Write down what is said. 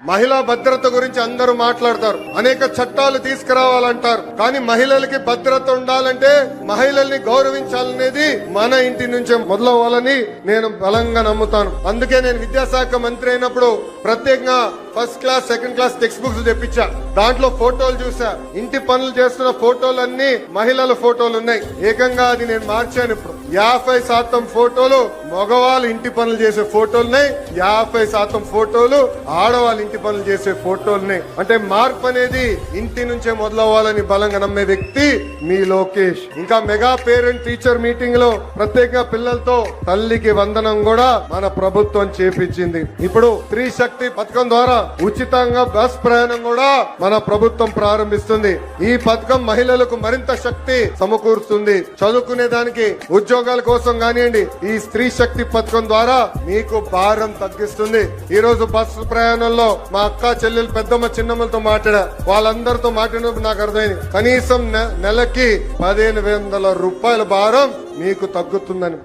మహిళా భద్రత గురించి అందరూ మాట్లాడతారు, అనేక చట్టాలు తీసుకురావాలంటారు. కానీ మహిళలకి భద్రత ఉండాలంటే మహిళల్ని గౌరవించాలనేది మన ఇంటి నుంచే మొదలవ్వాలని నేను బలంగా నమ్ముతాను. అందుకే నేను విద్యాశాఖ మంత్రి అయినప్పుడు ప్రత్యేకంగా first class second class text books తెప్పించా. దాంట్లో ఫోటోలు చూసా, ఇంటి పనులు చేస్తున్న ఫోటోలు అన్ని మహిళల ఫోటోలు ఉన్నాయి. ఏకంగా అది నేను మార్చాను. ఇప్పుడు 50% ఫోటోలు మగవాళ్ళు ఇంటి పనులు చేసే ఫోటోలున్నాయి, 50% ఫోటోలు ఆడవాళ్ళు ఇంటి పనులు చేసే ఫోటోలున్నాయి. అంటే మార్పు అనేది ఇంటి నుంచే మొదలవ్వాలని బలంగా నమ్మే వ్యక్తి మీ లోకేష్. ఇంకా మెగా పేరెంట్ టీచర్ మీటింగ్ లో ప్రత్యేకంగా పిల్లలతో తల్లికి వందనం కూడా మన ప్రభుత్వం చేపించింది. ఇప్పుడు స్త్రీ శక్తి పథకం ద్వారా ఉచితంగా బస్ ప్రయాణం కూడా మన ప్రభుత్వం ప్రారంభిస్తుంది. ఈ పథకం మహిళలకు మరింత శక్తి సమకూరుస్తుంది. చదువుకునే దానికి, ఉద్యోగాల కోసం కానివ్వండి, ఈ స్త్రీ శక్తి పథకం ద్వారా మీకు భారం తగ్గిస్తుంది. ఈ రోజు బస్సు ప్రయాణంలో మా అక్క చెల్లెలు పెద్దమ్మ చిన్నమ్మలతో మాట్లాడా, వాళ్ళందరితో మాట్లాడినప్పుడు నాకు అర్థమైంది కనీసం నెలకి 1500 రూపాయల భారం మీకు తగ్గుతుందని.